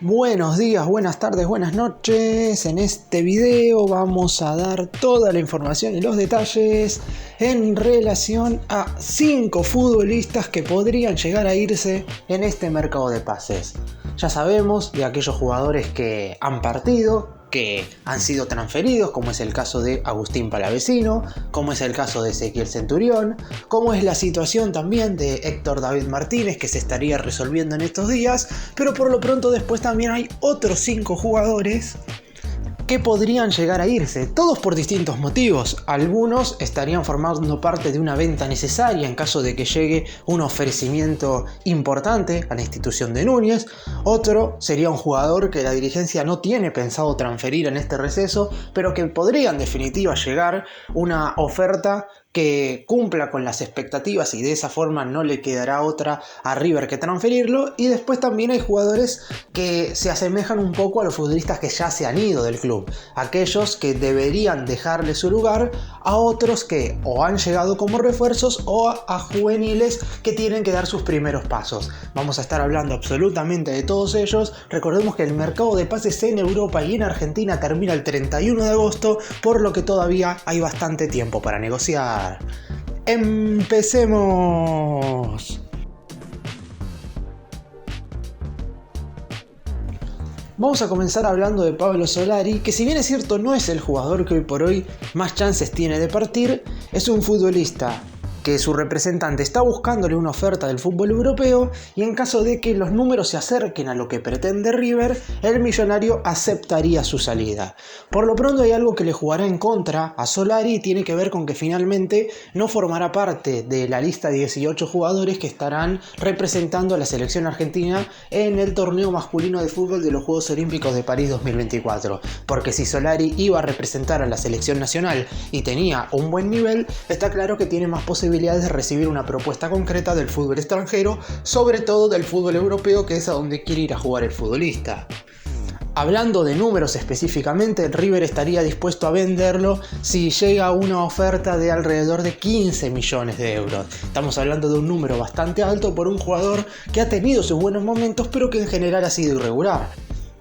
Buenos días, buenas tardes, buenas noches. En este video vamos a dar toda la información y los detalles en relación a 5 futbolistas que podrían llegar a irse en este mercado de pases. Ya sabemos de aquellos jugadores que han partido, que han sido transferidos, como es el caso de Agustín Palavecino, como es el caso de Ezequiel Centurión, como es la situación también de Héctor David Martínez, que se estaría resolviendo en estos días, pero por lo pronto después también hay otros 5 jugadores que podrían llegar a irse, todos por distintos motivos. Algunos estarían formando parte de una venta necesaria en caso de que llegue un ofrecimiento importante a la institución de Núñez. Otro sería un jugador que la dirigencia no tiene pensado transferir en este receso, pero que podría en definitiva llegar una oferta que cumpla con las expectativas y de esa forma no le quedará otra a River que transferirlo. Y después también hay jugadores que se asemejan un poco a los futbolistas que ya se han ido del club, aquellos que deberían dejarle su lugar a otros que o han llegado como refuerzos o a juveniles que tienen que dar sus primeros pasos. Vamos a estar hablando absolutamente de todos ellos. Recordemos que el mercado de pases en Europa y en Argentina termina el 31 de agosto, por lo que todavía hay bastante tiempo para negociar. ¡Empecemos! Vamos a comenzar hablando de Pablo Solari, que si bien es cierto no es el jugador que hoy por hoy más chances tiene de partir, es un futbolista que su representante está buscándole una oferta del fútbol europeo, y en caso de que los números se acerquen a lo que pretende River, el millonario aceptaría su salida. Por lo pronto hay algo que le jugará en contra a Solari, y tiene que ver con que finalmente no formará parte de la lista de 18 jugadores que estarán representando a la selección argentina en el torneo masculino de fútbol de los Juegos Olímpicos de París 2024. Porque si Solari iba a representar a la selección nacional y tenía un buen nivel, está claro que tiene más posibilidades de recibir una propuesta concreta del fútbol extranjero, sobre todo del fútbol europeo, que es a donde quiere ir a jugar el futbolista. Hablando de números específicamente, River estaría dispuesto a venderlo si llega una oferta de alrededor de 15 millones de euros. Estamos hablando de un número bastante alto por un jugador que ha tenido sus buenos momentos, pero que en general ha sido irregular.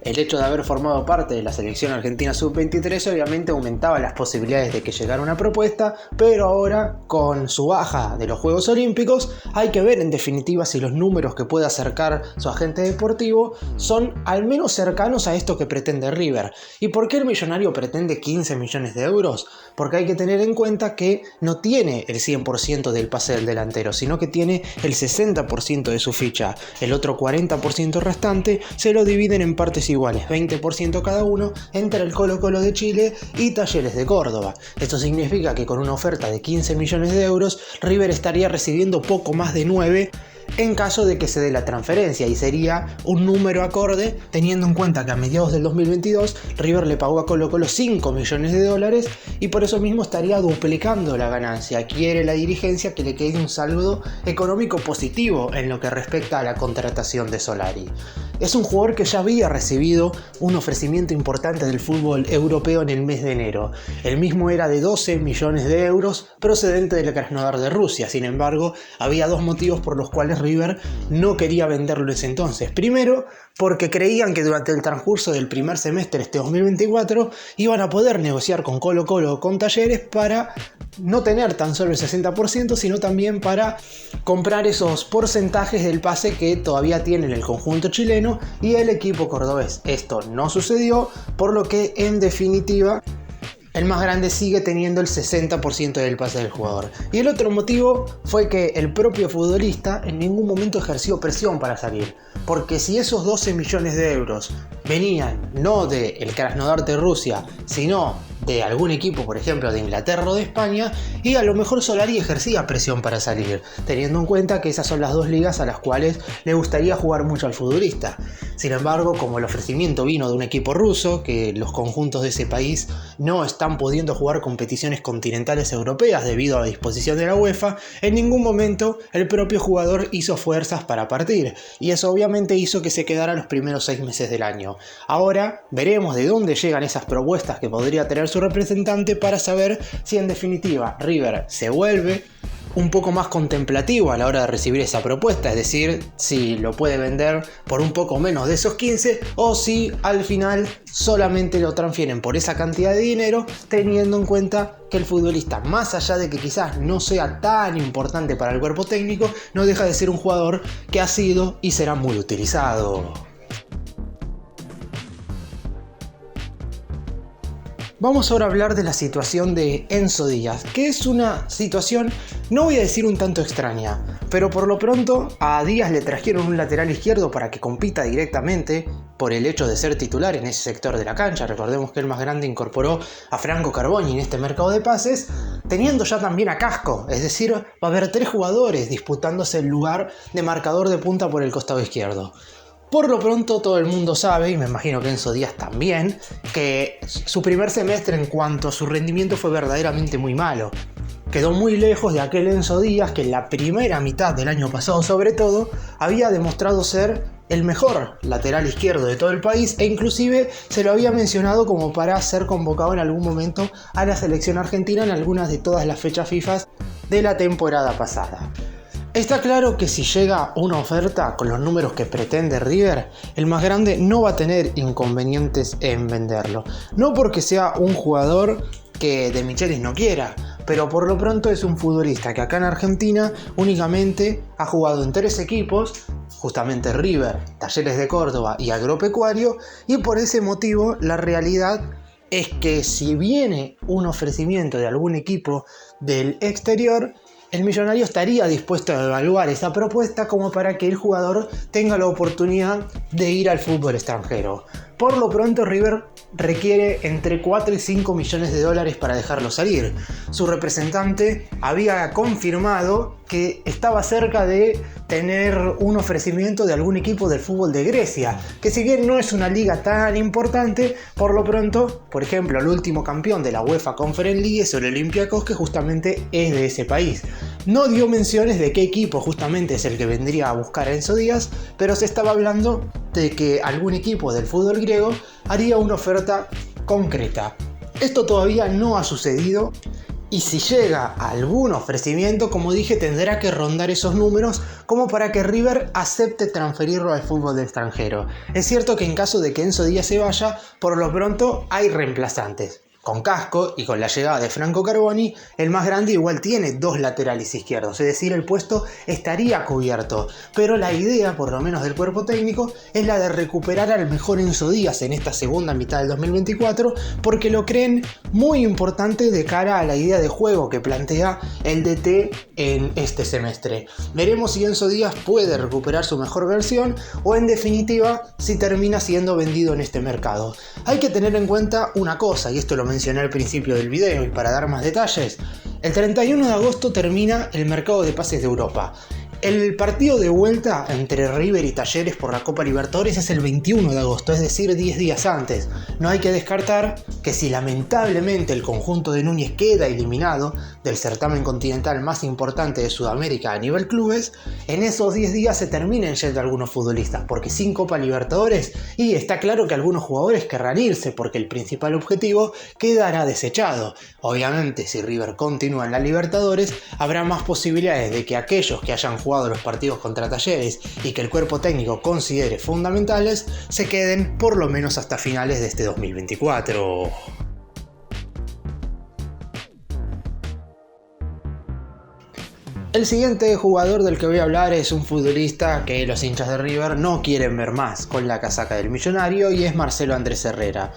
El hecho de haber formado parte de la selección argentina sub-23 obviamente aumentaba las posibilidades de que llegara una propuesta, pero ahora con su baja de los Juegos Olímpicos hay que ver en definitiva si los números que puede acercar su agente deportivo son al menos cercanos a esto que pretende River. ¿Y por qué el millonario pretende 15 millones de euros? Porque hay que tener en cuenta que no tiene el 100% del pase del delantero, sino que tiene el 60% de su ficha. El otro 40% restante se lo dividen en partes iguales, 20% cada uno, entre el Colo-Colo de Chile y Talleres de Córdoba. Esto significa que con una oferta de 15 millones de euros, River estaría recibiendo poco más de 9 en caso de que se dé la transferencia, y sería un número acorde teniendo en cuenta que a mediados del 2022 River le pagó a Colo-Colo 5 millones de dólares y por eso mismo estaría duplicando la ganancia. Quiere la dirigencia que le quede un saldo económico positivo en lo que respecta a la contratación de Solari. Es un jugador que ya había recibido un ofrecimiento importante del fútbol europeo en el mes de enero. El mismo era de 12 millones de euros procedente del Krasnodar de Rusia. Sin embargo, había dos motivos por los cuales River no quería venderlo en ese entonces. Primero, porque creían que durante el transcurso del primer semestre de este 2024 iban a poder negociar con Colo-Colo o con Talleres para no tener tan solo el 60%, sino también para comprar esos porcentajes del pase que todavía tienen el conjunto chileno y el equipo cordobés. Esto no sucedió, por lo que en definitiva el más grande sigue teniendo el 60% del pase del jugador. Y el otro motivo fue que el propio futbolista en ningún momento ejerció presión para salir, porque si esos 12 millones de euros venían no del Krasnodar de Rusia, sino de algún equipo, por ejemplo de Inglaterra o de España, y a lo mejor Solari ejercía presión para salir, teniendo en cuenta que esas son las dos ligas a las cuales le gustaría jugar mucho al futbolista. Sin embargo, como el ofrecimiento vino de un equipo ruso, que los conjuntos de ese país no están pudiendo jugar competiciones continentales europeas debido a la disposición de la UEFA, en ningún momento el propio jugador hizo fuerzas para partir, y eso obviamente hizo que se quedara los primeros 6 meses del año. Ahora veremos de dónde llegan esas propuestas que podría tener su representante para saber si en definitiva River se vuelve un poco más contemplativo a la hora de recibir esa propuesta, es decir, si lo puede vender por un poco menos de esos 15 o si al final solamente lo transfieren por esa cantidad de dinero, teniendo en cuenta que el futbolista, más allá de que quizás no sea tan importante para el cuerpo técnico, no deja de ser un jugador que ha sido y será muy utilizado. Vamos ahora a hablar de la situación de Enzo Díaz, que es una situación, no voy a decir un tanto extraña, pero por lo pronto a Díaz le trajeron un lateral izquierdo para que compita directamente por el hecho de ser titular en ese sector de la cancha. Recordemos que el más grande incorporó a Franco Carboni en este mercado de pases, teniendo ya también a Casco, es decir, va a haber 3 jugadores disputándose el lugar de marcador de punta por el costado izquierdo. Por lo pronto todo el mundo sabe, y me imagino que Enzo Díaz también, que su primer semestre en cuanto a su rendimiento fue verdaderamente muy malo. Quedó muy lejos de aquel Enzo Díaz que en la primera mitad del año pasado sobre todo había demostrado ser el mejor lateral izquierdo de todo el país e inclusive se lo había mencionado como para ser convocado en algún momento a la selección argentina en algunas de todas las fechas FIFA de la temporada pasada. Está claro que si llega una oferta con los números que pretende River, el más grande no va a tener inconvenientes en venderlo. No porque sea un jugador que De Michelis no quiera, pero por lo pronto es un futbolista que acá en Argentina únicamente ha jugado en 3 equipos, justamente River, Talleres de Córdoba y Agropecuario, y por ese motivo la realidad es que si viene un ofrecimiento de algún equipo del exterior, el millonario estaría dispuesto a evaluar esa propuesta como para que el jugador tenga la oportunidad de ir al fútbol extranjero. Por lo pronto River requiere entre 4 y 5 millones de dólares para dejarlo salir. Su representante había confirmado que estaba cerca de tener un ofrecimiento de algún equipo del fútbol de Grecia, que si bien no es una liga tan importante, por lo pronto, por ejemplo, el último campeón de la UEFA Conference League es el Olympiacos, que justamente es de ese país. No dio menciones de qué equipo justamente es el que vendría a buscar a Enzo Díaz, pero se estaba hablando de que algún equipo del fútbol griego haría una oferta concreta. Esto todavía no ha sucedido y si llega algún ofrecimiento, como dije, tendrá que rondar esos números como para que River acepte transferirlo al fútbol del extranjero. Es cierto que en caso de que Enzo Díaz se vaya, por lo pronto hay reemplazantes. Con Casco y con la llegada de Franco Carboni, el más grande igual tiene 2 laterales izquierdos, es decir, el puesto estaría cubierto. Pero la idea, por lo menos del cuerpo técnico, es la de recuperar al mejor Enzo Díaz en esta segunda mitad del 2024, porque lo creen muy importante de cara a la idea de juego que plantea el DT en este semestre. Veremos si Enzo Díaz puede recuperar su mejor versión o en definitiva si termina siendo vendido en este mercado. Hay que tener en cuenta una cosa, y esto lo mencioné al principio del video y para dar más detalles, el 31 de agosto termina el mercado de pases de Europa. El partido de vuelta entre River y Talleres por la Copa Libertadores es el 21 de agosto, es decir, 10 días antes. No hay que descartar que si lamentablemente el conjunto de Núñez queda eliminado del certamen continental más importante de Sudamérica a nivel clubes, en esos 10 días se terminen yendo algunos futbolistas, porque sin Copa Libertadores, y está claro que algunos jugadores querrán irse porque el principal objetivo quedará desechado. Obviamente, si River continúa en la Libertadores, habrá más posibilidades de que aquellos que hayan jugado los partidos contra Talleres y que el cuerpo técnico considere fundamentales se queden por lo menos hasta finales de este 2024. El siguiente jugador del que voy a hablar es un futbolista que los hinchas de River no quieren ver más con la casaca del millonario y es Marcelo Andrés Herrera.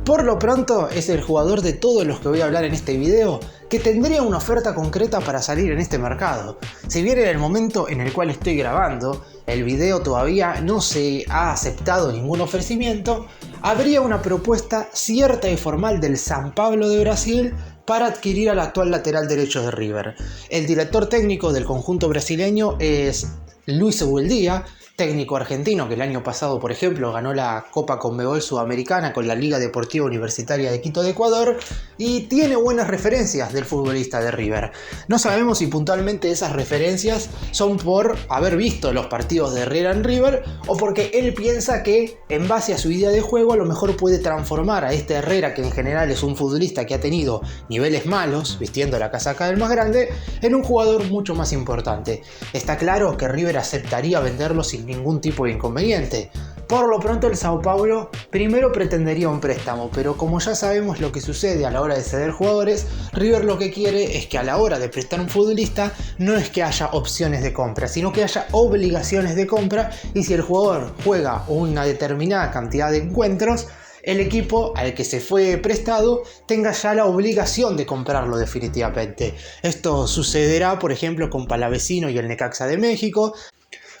Por lo pronto es el jugador de todos los que voy a hablar en este video que tendría una oferta concreta para salir en este mercado. Si bien en el momento en el cual estoy grabando el video todavía no se ha aceptado ningún ofrecimiento, habría una propuesta cierta y formal del São Paulo de Brasil para adquirir al actual lateral derecho de River. El director técnico del conjunto brasileño es Luis Bueldia, técnico argentino que el año pasado, por ejemplo, ganó la Copa Conmebol Sudamericana con la Liga Deportiva Universitaria de Quito de Ecuador y tiene buenas referencias del futbolista de River. No sabemos si puntualmente esas referencias son por haber visto los partidos de Herrera en River o porque él piensa que en base a su idea de juego a lo mejor puede transformar a este Herrera, que en general es un futbolista que ha tenido niveles malos, vistiendo la casaca del más grande, en un jugador mucho más importante. Está claro que River aceptaría venderlo sin ningún tipo de inconveniente. Por lo pronto el Sao Paulo primero pretendería un préstamo, pero como ya sabemos lo que sucede a la hora de ceder jugadores, River lo que quiere es que a la hora de prestar un futbolista no es que haya opciones de compra, sino que haya obligaciones de compra, y si el jugador juega una determinada cantidad de encuentros, el equipo al que se fue prestado tenga ya la obligación de comprarlo definitivamente. Esto sucederá, por ejemplo, con Palavecino y el Necaxa de México.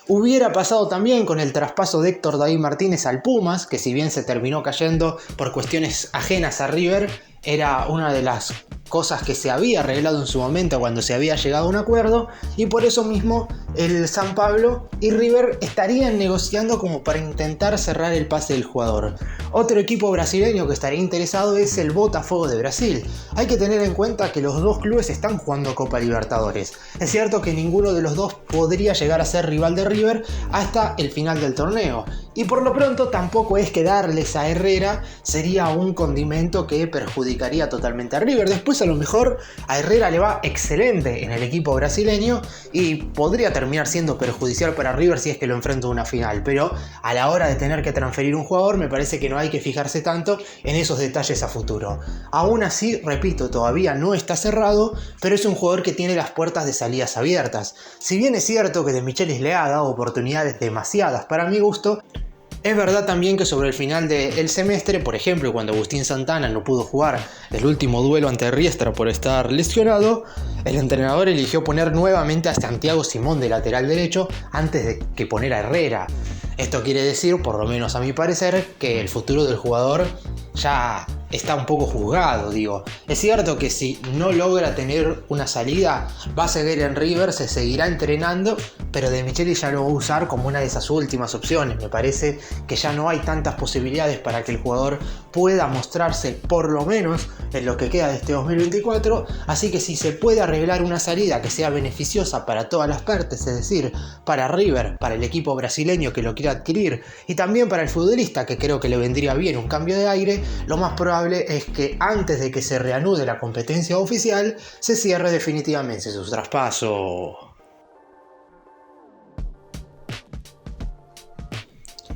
Hubiera pasado también con el traspaso de Héctor David Martínez al Pumas, que si bien se terminó cayendo por cuestiones ajenas a River, era una de las cosas que se había arreglado en su momento cuando se había llegado a un acuerdo, y por eso mismo el San Pablo y River estarían negociando como para intentar cerrar el pase del jugador. Otro equipo brasileño que estaría interesado es el Botafogo de Brasil. Hay que tener en cuenta que los dos clubes están jugando Copa Libertadores. Es cierto que ninguno de los dos podría llegar a ser rival de River hasta el final del torneo, y por lo pronto tampoco es que darles a Herrera sería un condimento que perjudicaría totalmente a River. Después a lo mejor a Herrera le va excelente en el equipo brasileño y podría terminar siendo perjudicial para River si es que lo enfrenta en una final, pero a la hora de tener que transferir un jugador me parece que no hay que fijarse tanto en esos detalles a futuro. Aún así, repito, todavía no está cerrado, pero es un jugador que tiene las puertas de salidas abiertas. Si bien es cierto que De Michelis le ha dado oportunidades demasiadas para mi gusto, es verdad también que sobre el final del semestre, por ejemplo, cuando Agustín Santana no pudo jugar el último duelo ante Riestra por estar lesionado, el entrenador eligió poner nuevamente a Santiago Simón de lateral derecho antes de que poner a Herrera. Esto quiere decir, por lo menos a mi parecer, que el futuro del jugador ya está un poco juzgado, digo. Es cierto que si no logra tener una salida, va a seguir en River, se seguirá entrenando, pero De Michelis ya lo va a usar como una de esas últimas opciones. Me parece que ya no hay tantas posibilidades para que el jugador pueda mostrarse, por lo menos en lo que queda de este 2024, así que si se puede arreglar una salida que sea beneficiosa para todas las partes, es decir, para River, para el equipo brasileño que lo quiera adquirir, y también para el futbolista, que creo que le vendría bien un cambio de aire, lo más probable es que antes de que se reanude la competencia oficial, se cierre definitivamente su traspaso.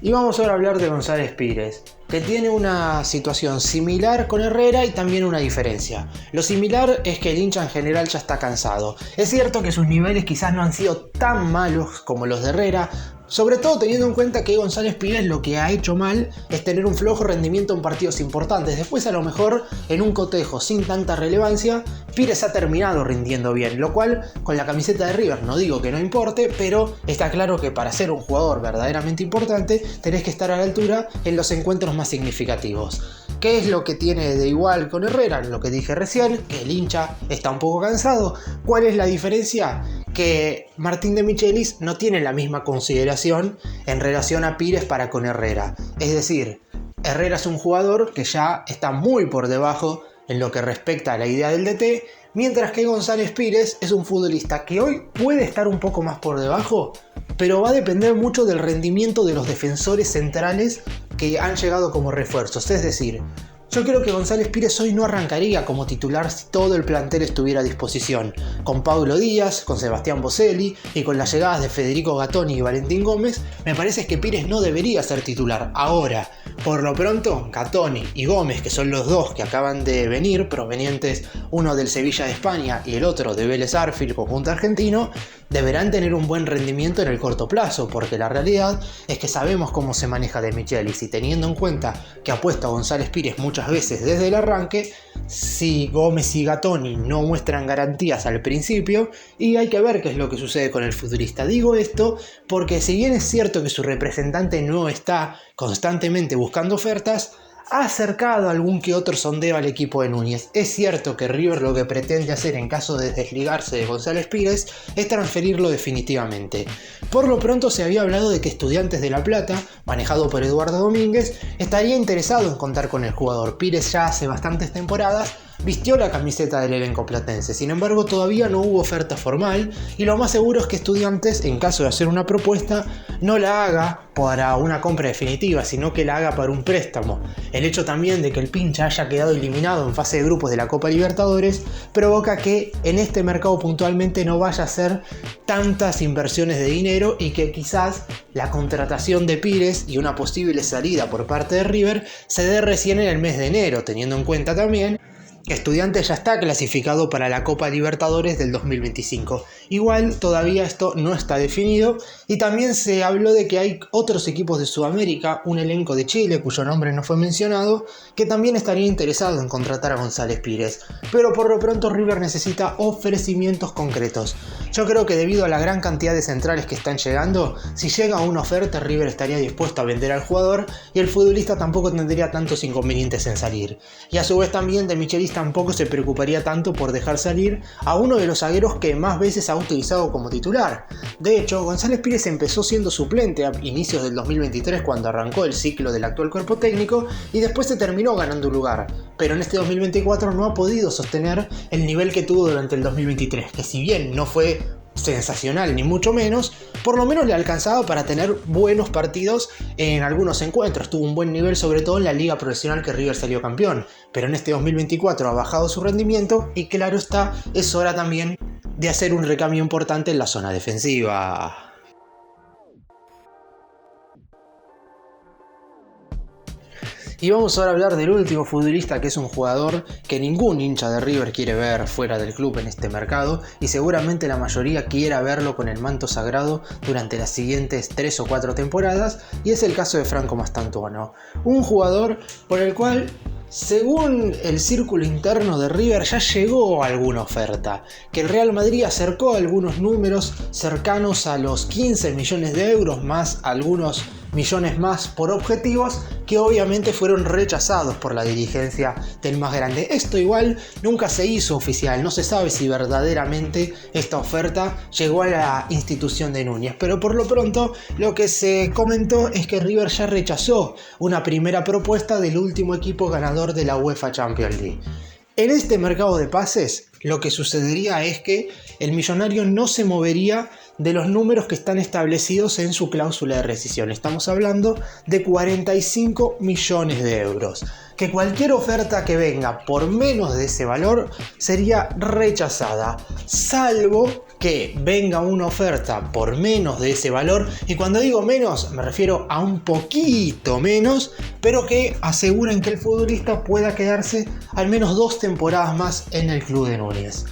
Y vamos ahora a hablar de González Pires, que tiene una situación similar con Herrera y también una diferencia. Lo similar es que el hincha en general ya está cansado. Es cierto que sus niveles quizás no han sido tan malos como los de Herrera, sobre todo teniendo en cuenta que González Pires lo que ha hecho mal es tener un flojo rendimiento en partidos importantes. Después a lo mejor en un cotejo sin tanta relevancia, Pires ha terminado rindiendo bien, lo cual con la camiseta de River no digo que no importe, pero está claro que para ser un jugador verdaderamente importante tenés que estar a la altura en los encuentros más significativos. ¿Qué es lo que tiene de igual con Herrera? Lo que dije recién, que el hincha está un poco cansado. ¿Cuál es la diferencia? Que Martín de Michelis no tiene la misma consideración en relación a Pires para con Herrera. Es decir, Herrera es un jugador que ya está muy por debajo en lo que respecta a la idea del DT, mientras que González Pires es un futbolista que hoy puede estar un poco más por debajo, pero va a depender mucho del rendimiento de los defensores centrales que han llegado como refuerzos. Es decir, yo creo que González Pires hoy no arrancaría como titular si todo el plantel estuviera a disposición. Con Pablo Díaz, con Sebastián Boselli y con las llegadas de Federico Gattoni y Valentín Gómez, me parece que Pires no debería ser titular. Ahora, por lo pronto, Gattoni y Gómez, que son los dos que acaban de venir, provenientes uno del Sevilla de España y el otro de Vélez Arfield, conjunto argentino, deberán tener un buen rendimiento en el corto plazo, porque la realidad es que sabemos cómo se maneja De Michelis, y teniendo en cuenta que apuesta a González Pires muchas veces desde el arranque, si Gómez y Gattoni no muestran garantías al principio, y hay que ver qué es lo que sucede con el futbolista. Digo esto porque si bien es cierto que su representante no está constantemente buscando ofertas, ha acercado algún que otro sondeo al equipo de Núñez. Es cierto que River lo que pretende hacer en caso de desligarse de González Pires es transferirlo definitivamente. Por lo pronto se había hablado de que Estudiantes de La Plata, manejado por Eduardo Domínguez, estaría interesado en contar con el jugador. Pires ya hace bastantes temporadas vistió la camiseta del elenco platense, sin embargo todavía no hubo oferta formal y lo más seguro es que Estudiantes, en caso de hacer una propuesta, no la haga para una compra definitiva, sino que la haga para un préstamo. El hecho también de que el Pincha haya quedado eliminado en fase de grupos de la Copa Libertadores provoca que en este mercado puntualmente no vaya a ser tantas inversiones de dinero y que quizás la contratación de Pires y una posible salida por parte de River se dé recién en el mes de enero, teniendo en cuenta también que Estudiantes ya está clasificado para la Copa Libertadores del 2025. Igual todavía esto no está definido y también se habló de que hay otros equipos de Sudamérica, un elenco de Chile cuyo nombre no fue mencionado, que también estaría interesado en contratar a González Pires. Pero por lo pronto River necesita ofrecimientos concretos. Yo creo que debido a la gran cantidad de centrales que están llegando, si llega una oferta River estaría dispuesto a vender al jugador y el futbolista tampoco tendría tantos inconvenientes en salir. Y a su vez también de Michelis tampoco se preocuparía tanto por dejar salir a uno de los zagueros que más veces ha utilizado como titular. De hecho, González Pires empezó siendo suplente a inicios del 2023 cuando arrancó el ciclo del actual cuerpo técnico y después se terminó ganando un lugar, pero en este 2024 no ha podido sostener el nivel que tuvo durante el 2023, que si bien no fue sensacional ni mucho menos, por lo menos le alcanzaba para tener buenos partidos en algunos encuentros. Tuvo un buen nivel sobre todo en la liga profesional que River salió campeón, pero en este 2024 ha bajado su rendimiento y claro está, es hora también de hacer un recambio importante en la zona defensiva. Y vamos ahora a hablar del último futbolista, que es un jugador que ningún hincha de River quiere ver fuera del club en este mercado y seguramente la mayoría quiera verlo con el manto sagrado durante las siguientes 3 o 4 temporadas, y es el caso de Franco Mastantuono, un jugador por el cual, según el círculo interno de River, ya llegó alguna oferta, que el Real Madrid acercó algunos números cercanos a los 15 millones de euros más algunos millones más por objetivos que obviamente fueron rechazados por la dirigencia del más grande. Esto igual nunca se hizo oficial, no se sabe si verdaderamente esta oferta llegó a la institución de Núñez, pero por lo pronto lo que se comentó es que River ya rechazó una primera propuesta del último equipo ganador de la UEFA Champions League. En este mercado de pases lo que sucedería es que el millonario no se movería de los números que están establecidos en su cláusula de rescisión. Estamos hablando de 45 millones de euros. Que cualquier oferta que venga por menos de ese valor sería rechazada, salvo que venga una oferta por menos de ese valor, y cuando digo menos me refiero a un poquito menos, pero que aseguren que el futbolista pueda quedarse al menos 2 temporadas más en el club de Núñez.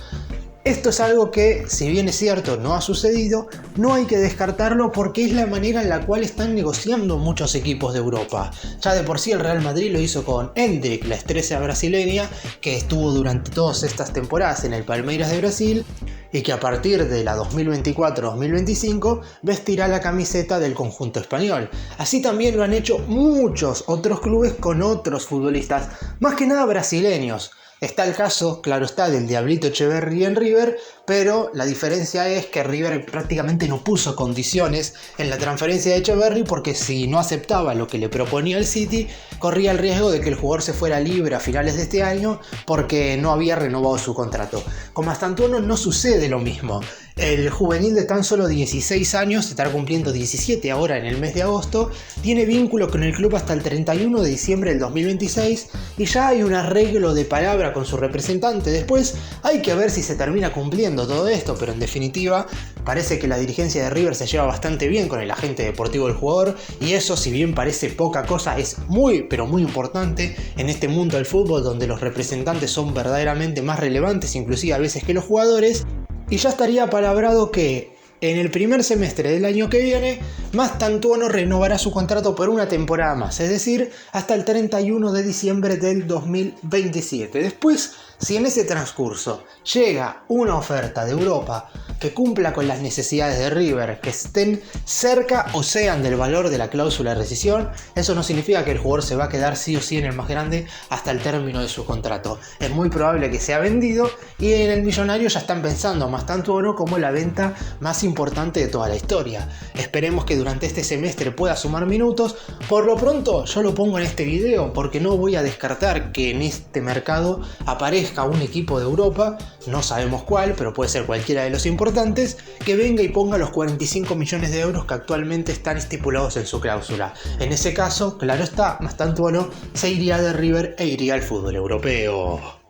Esto es algo que, si bien es cierto, no ha sucedido, no hay que descartarlo porque es la manera en la cual están negociando muchos equipos de Europa. Ya de por sí el Real Madrid lo hizo con Endrick, la estrella brasileña, que estuvo durante todas estas temporadas en el Palmeiras de Brasil y que a partir de la 2024-2025 vestirá la camiseta del conjunto español. Así también lo han hecho muchos otros clubes con otros futbolistas, más que nada brasileños. Está el caso, claro está, del Diablito Echeverri en River, pero la diferencia es que River prácticamente no puso condiciones en la transferencia de Echeverri porque si no aceptaba lo que le proponía el City, corría el riesgo de que el jugador se fuera libre a finales de este año porque no había renovado su contrato. Con Mastantuono no sucede lo mismo. El juvenil de tan solo 16 años, estará cumpliendo 17 ahora en el mes de agosto, tiene vínculo con el club hasta el 31 de diciembre del 2026 y ya hay un arreglo de palabra con su representante. Después hay que ver si se termina cumpliendo todo esto, pero en definitiva parece que la dirigencia de River se lleva bastante bien con el agente deportivo del jugador, y eso, si bien parece poca cosa, es muy pero muy importante en este mundo del fútbol donde los representantes son verdaderamente más relevantes inclusive a veces que los jugadores. Y ya estaría palabrado que en el primer semestre del año que viene, Mastantuono renovará su contrato por una temporada más, es decir, hasta el 31 de diciembre del 2027. Después Si en ese transcurso llega una oferta de Europa que cumpla con las necesidades de River, que estén cerca o sean del valor de la cláusula de rescisión, eso no significa que el jugador se va a quedar sí o sí en el más grande hasta el término de su contrato. Es muy probable que sea vendido y en el millonario ya están pensando más tanto oro como la venta más importante de toda la historia. Esperemos que durante este semestre pueda sumar minutos. Por lo pronto yo lo pongo en este video porque no voy a descartar que en este mercado aparezca un equipo de Europa, no sabemos cuál, pero puede ser cualquiera de los importantes, que venga y ponga los 45 millones de euros que actualmente están estipulados en su cláusula. En ese caso, claro está, más tanto oro se iría de River e iría al fútbol europeo.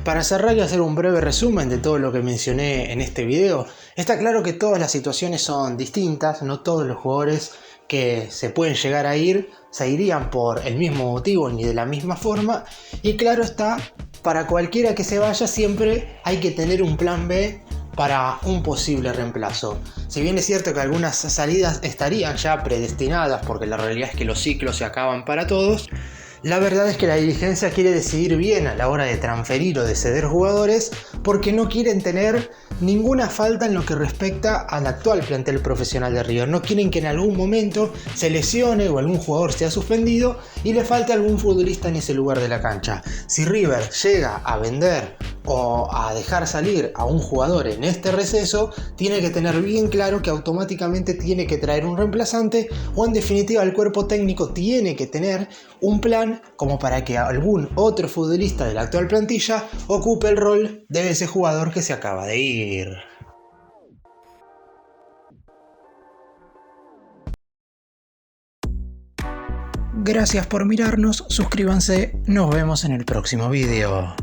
Para cerrar y hacer un breve resumen de todo lo que mencioné en este video, está claro que todas las situaciones son distintas, no todos los jugadores que se pueden llegar a ir se irían por el mismo motivo ni de la misma forma, y claro está, para cualquiera que se vaya siempre hay que tener un plan B para un posible reemplazo. Si bien es cierto que algunas salidas estarían ya predestinadas porque la realidad es que los ciclos se acaban para todos, la verdad es que la dirigencia quiere decidir bien a la hora de transferir o de ceder jugadores porque no quieren tener ninguna falta en lo que respecta al actual plantel profesional de River. No quieren que en algún momento se lesione o algún jugador sea suspendido y le falte algún futbolista en ese lugar de la cancha. Si River llega a vender o a dejar salir a un jugador en este receso, tiene que tener bien claro que automáticamente tiene que traer un reemplazante, o en definitiva el cuerpo técnico tiene que tener un plan como para que algún otro futbolista de la actual plantilla ocupe el rol de ese jugador que se acaba de ir. Gracias por mirarnos, suscríbanse, nos vemos en el próximo video.